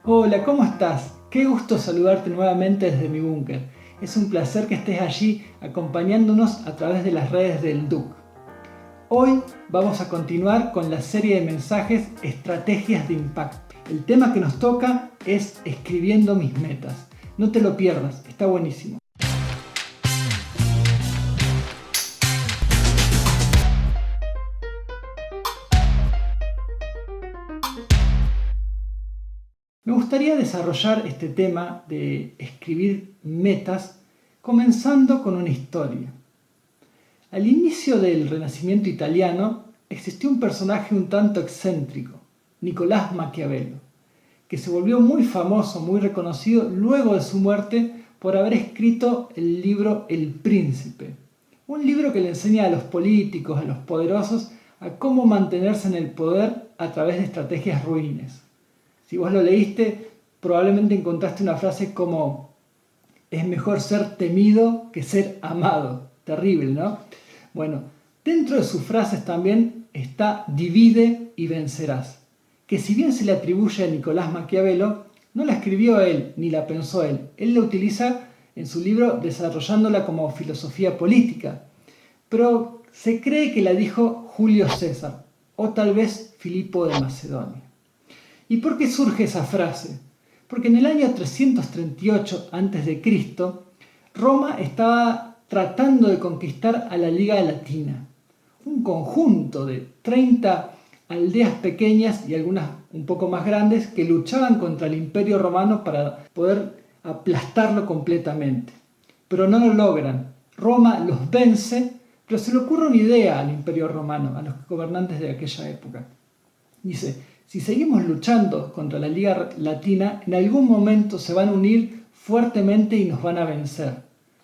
Hola, ¿cómo estás? Qué gusto saludarte nuevamente desde mi búnker. Es un placer que estés allí acompañándonos a través de las redes del DUC. Hoy vamos a continuar con la serie de mensajes Estrategias de Impacto. El tema que nos toca es escribiendo mis metas. No te lo pierdas, está buenísimo. Me gustaría desarrollar este tema de escribir metas comenzando con una historia. Al inicio del Renacimiento italiano existió un personaje un tanto excéntrico, Nicolás Maquiavelo, que se volvió muy famoso, muy reconocido luego de su muerte por haber escrito el libro El Príncipe, un libro que le enseña a los políticos, a los poderosos, a cómo mantenerse en el poder a través de estrategias ruines. Si vos lo leíste, probablemente encontraste una frase como: es mejor ser temido que ser amado. Terrible, ¿no? Bueno, dentro de sus frases también está divide y vencerás, que si bien se le atribuye a Nicolás Maquiavelo, no la escribió él ni la pensó él. Él la utiliza en su libro desarrollándola como filosofía política, pero se cree que la dijo Julio César o tal vez Filipo de Macedonia. ¿Y por qué surge esa frase? Porque en el año 338 a.C., Roma estaba tratando de conquistar a la Liga Latina, un conjunto de 30 aldeas pequeñas y algunas un poco más grandes que luchaban contra el Imperio Romano para poder aplastarlo completamente. Pero no lo logran. Roma los vence, pero se le ocurre una idea al Imperio Romano, a los gobernantes de aquella época. Dice: si seguimos luchando contra la Liga Latina, en algún momento se van a unir fuertemente y nos van a vencer,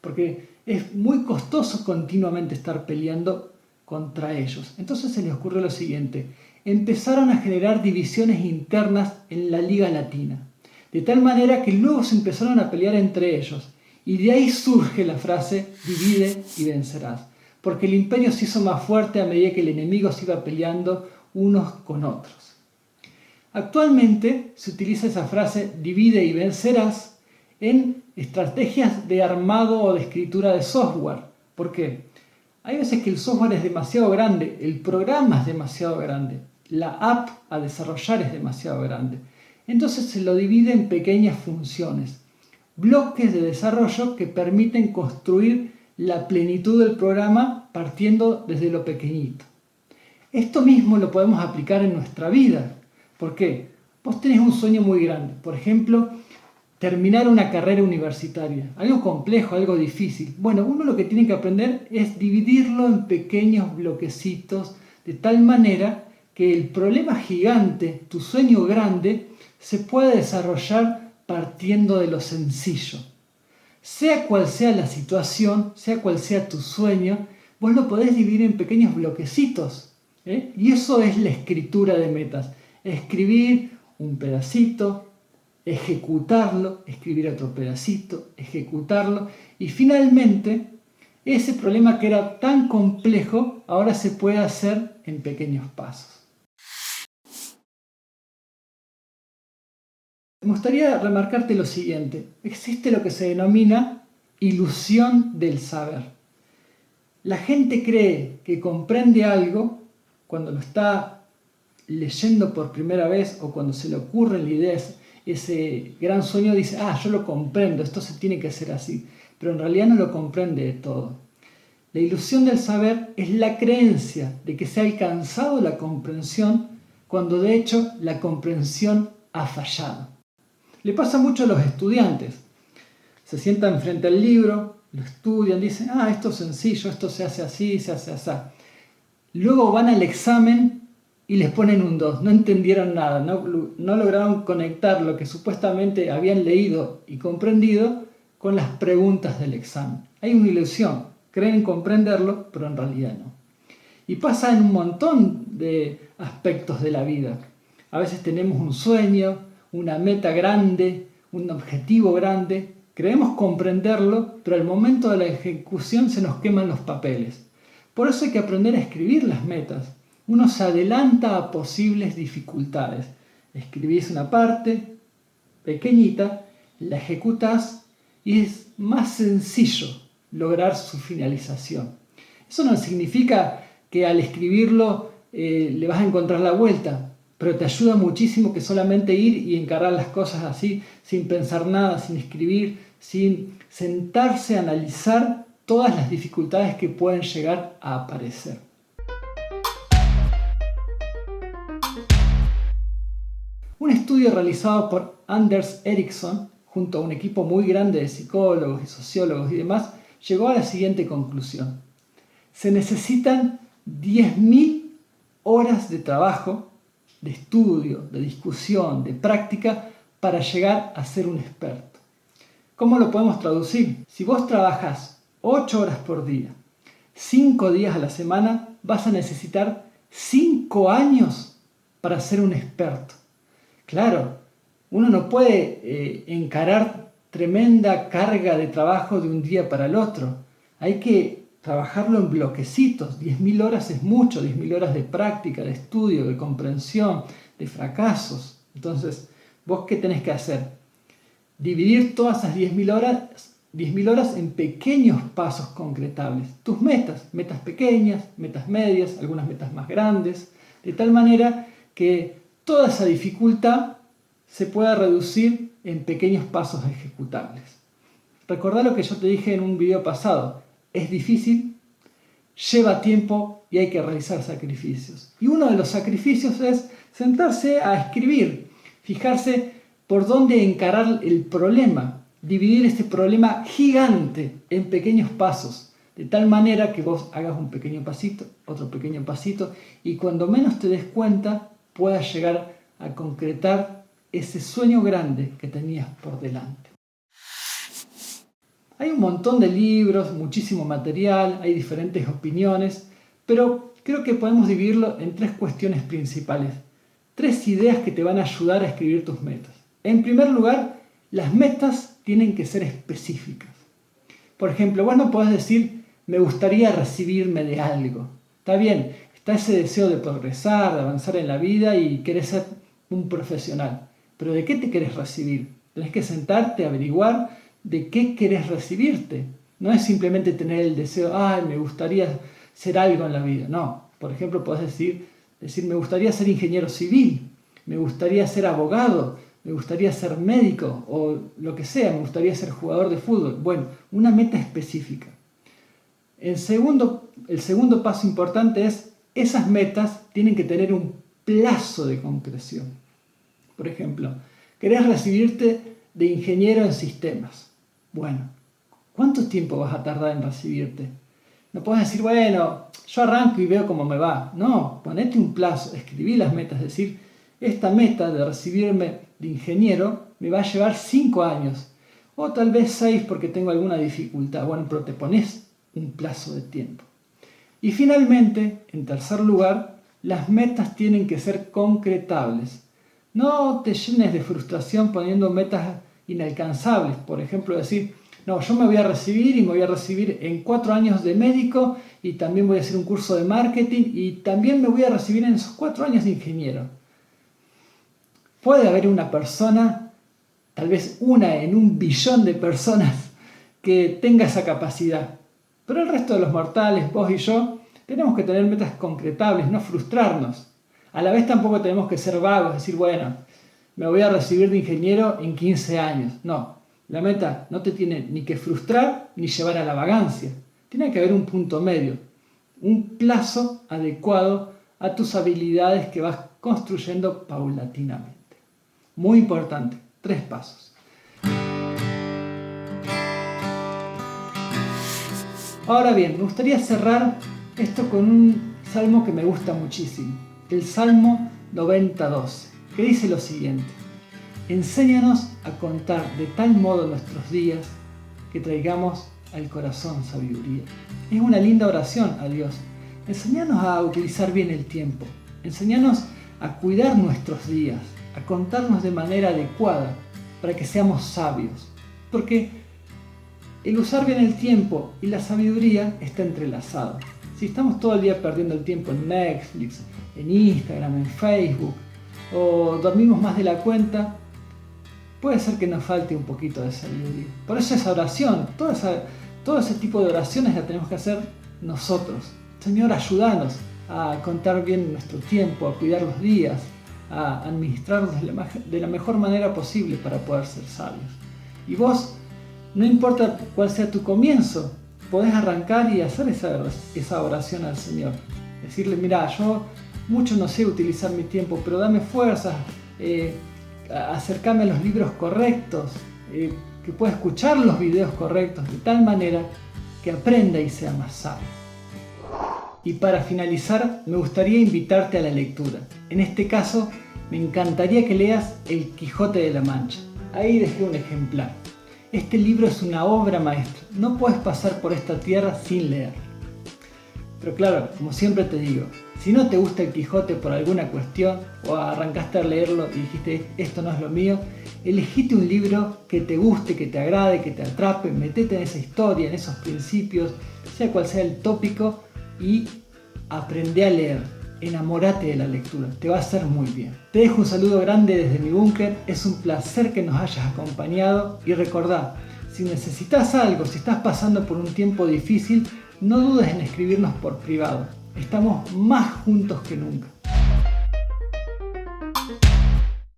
porque es muy costoso continuamente estar peleando contra ellos. Entonces se les ocurrió lo siguiente: empezaron a generar divisiones internas en la Liga Latina, de tal manera que luego se empezaron a pelear entre ellos, y de ahí surge la frase divide y vencerás, porque el imperio se hizo más fuerte a medida que el enemigo se iba peleando unos con otros. Actualmente se utiliza esa frase divide y vencerás en estrategias de armado o de escritura de software. ¿Por qué? Hay veces que el software es demasiado grande, el programa es demasiado grande, la app a desarrollar es demasiado grande. Entonces se lo divide en pequeñas funciones, bloques de desarrollo que permiten construir la plenitud del programa partiendo desde lo pequeñito. Esto mismo lo podemos aplicar en nuestra vida. ¿Por qué? Vos tenés un sueño muy grande, por ejemplo, terminar una carrera universitaria, algo complejo, algo difícil. Bueno, uno lo que tiene que aprender es dividirlo en pequeños bloquecitos, de tal manera que el problema gigante, tu sueño grande, se pueda desarrollar partiendo de lo sencillo. Sea cual sea la situación, sea cual sea tu sueño, vos lo podés dividir en pequeños bloquecitos. Y eso es la escritura de metas. Escribir un pedacito, ejecutarlo, escribir otro pedacito, ejecutarlo, y finalmente ese problema que era tan complejo ahora se puede hacer en pequeños pasos. Me gustaría remarcarte lo siguiente: existe lo que se denomina ilusión del saber. La gente cree que comprende algo cuando lo está leyendo por primera vez o cuando se le ocurre la idea, ese gran sueño, dice: yo lo comprendo, esto se tiene que hacer así, pero en realidad no lo comprende de todo. La ilusión del saber es la creencia de que se ha alcanzado la comprensión cuando de hecho la comprensión ha fallado. Le pasa mucho a los estudiantes. Se sientan frente al libro, lo estudian, dicen: esto es sencillo, esto se hace así, se hace así. Luego van al examen y les ponen un 2, no entendieron nada, no lograron conectar lo que supuestamente habían leído y comprendido con las preguntas del examen. Hay una ilusión, creen comprenderlo, pero en realidad no. Y pasa en un montón de aspectos de la vida. A veces tenemos un sueño, una meta grande, un objetivo grande, creemos comprenderlo, pero al momento de la ejecución se nos queman los papeles. Por eso hay que aprender a escribir las metas. Uno se adelanta a posibles dificultades. Escribís una parte, pequeñita, la ejecutás y es más sencillo lograr su finalización. Eso no significa que al escribirlo le vas a encontrar la vuelta, pero te ayuda muchísimo que solamente ir y encarar las cosas así, sin pensar nada, sin escribir, sin sentarse a analizar todas las dificultades que pueden llegar a aparecer. Un estudio realizado por Anders Ericsson, junto a un equipo muy grande de psicólogos y sociólogos y demás, llegó a la siguiente conclusión. Se necesitan 10.000 horas de trabajo, de estudio, de discusión, de práctica, para llegar a ser un experto. ¿Cómo lo podemos traducir? Si vos trabajás 8 horas por día, 5 días a la semana, vas a necesitar 5 años para ser un experto. Claro, uno no puede encarar tremenda carga de trabajo de un día para el otro. Hay que trabajarlo en bloquecitos. 10.000 horas es mucho, 10.000 horas de práctica, de estudio, de comprensión, de fracasos. Entonces, ¿vos qué tenés que hacer? Dividir todas esas 10.000 horas en pequeños pasos concretables. Tus metas pequeñas, metas medias, algunas metas más grandes, de tal manera que toda esa dificultad se pueda reducir en pequeños pasos ejecutables. Recordá lo que yo te dije en un video pasado. Es difícil, lleva tiempo y hay que realizar sacrificios. Y uno de los sacrificios es sentarse a escribir, fijarse por dónde encarar el problema, dividir este problema gigante en pequeños pasos, de tal manera que vos hagas un pequeño pasito, otro pequeño pasito, y cuando menos te des cuenta, puedas llegar a concretar ese sueño grande que tenías por delante. Hay un montón de libros, muchísimo material, hay diferentes opiniones, pero creo que podemos dividirlo en 3 cuestiones principales, 3 ideas que te van a ayudar a escribir tus metas. En primer lugar, las metas tienen que ser específicas. Por ejemplo, vos no podés decir, me gustaría recibirme de algo. Está bien, está ese deseo de progresar, de avanzar en la vida y querés ser un profesional. Pero ¿de qué te querés recibir? Tenés que sentarte a averiguar de qué querés recibirte. No es simplemente tener el deseo, me gustaría ser algo en la vida. No, por ejemplo, podés decir, me gustaría ser ingeniero civil, me gustaría ser abogado, me gustaría ser médico o lo que sea, me gustaría ser jugador de fútbol. Bueno, una meta específica. El segundo paso importante es, esas metas tienen que tener un plazo de concreción. Por ejemplo, querés recibirte de ingeniero en sistemas. Bueno, ¿cuánto tiempo vas a tardar en recibirte? No puedes decir, bueno, yo arranco y veo cómo me va. No, ponete un plazo, escribí las metas, es decir, esta meta de recibirme de ingeniero me va a llevar 5 años, o tal vez 6 porque tengo alguna dificultad. Bueno, pero te pones un plazo de tiempo. Y finalmente, en tercer lugar, las metas tienen que ser concretables. No te llenes de frustración poniendo metas inalcanzables. Por ejemplo, decir, no, yo me voy a recibir y me voy a recibir en 4 años de médico y también voy a hacer un curso de marketing y también me voy a recibir en esos 4 años de ingeniero. Puede haber una persona, tal vez una en 1.000.000.000 de personas, que tenga esa capacidad. Pero el resto de los mortales, vos y yo, tenemos que tener metas concretables, no frustrarnos. A la vez tampoco tenemos que ser vagos, decir, bueno, me voy a recibir de ingeniero en 15 años. No, la meta no te tiene ni que frustrar ni llevar a la vagancia. Tiene que haber un punto medio, un plazo adecuado a tus habilidades que vas construyendo paulatinamente. Muy importante, 3 pasos. Ahora bien, me gustaría cerrar esto con un salmo que me gusta muchísimo, el Salmo 90:12, que dice lo siguiente: enséñanos a contar de tal modo nuestros días que traigamos al corazón sabiduría. Es una linda oración a Dios. Enséñanos a utilizar bien el tiempo, enséñanos a cuidar nuestros días, a contarnos de manera adecuada para que seamos sabios, porque el usar bien el tiempo y la sabiduría está entrelazado. Si estamos todo el día perdiendo el tiempo en Netflix, en Instagram, en Facebook, o dormimos más de la cuenta, puede ser que nos falte un poquito de sabiduría. Por eso esa oración, todo ese tipo de oraciones la tenemos que hacer nosotros. Señor, ayúdanos a contar bien nuestro tiempo, a cuidar los días, a administrarlos de la mejor manera posible para poder ser sabios. Y vos, no importa cuál sea tu comienzo, podés arrancar y hacer esa oración al Señor. Decirle, mira, yo mucho no sé utilizar mi tiempo, pero dame fuerzas, acercarme a los libros correctos, que pueda escuchar los videos correctos, de tal manera que aprenda y sea más sabio. Y para finalizar, me gustaría invitarte a la lectura. En este caso, me encantaría que leas El Quijote de la Mancha. Ahí dejé un ejemplar. Este libro es una obra maestra. No puedes pasar por esta tierra sin leer. Pero claro, como siempre te digo, si no te gusta el Quijote por alguna cuestión, o arrancaste a leerlo y dijiste esto no es lo mío, elegite un libro que te guste, que te agrade, que te atrape, metete en esa historia, en esos principios, sea cual sea el tópico, y aprende a leer. Enamórate de la lectura, te va a hacer muy bien. Te dejo un saludo grande desde mi búnker, es un placer que nos hayas acompañado y recordá, si necesitas algo, si estás pasando por un tiempo difícil, no dudes en escribirnos por privado. Estamos más juntos que nunca.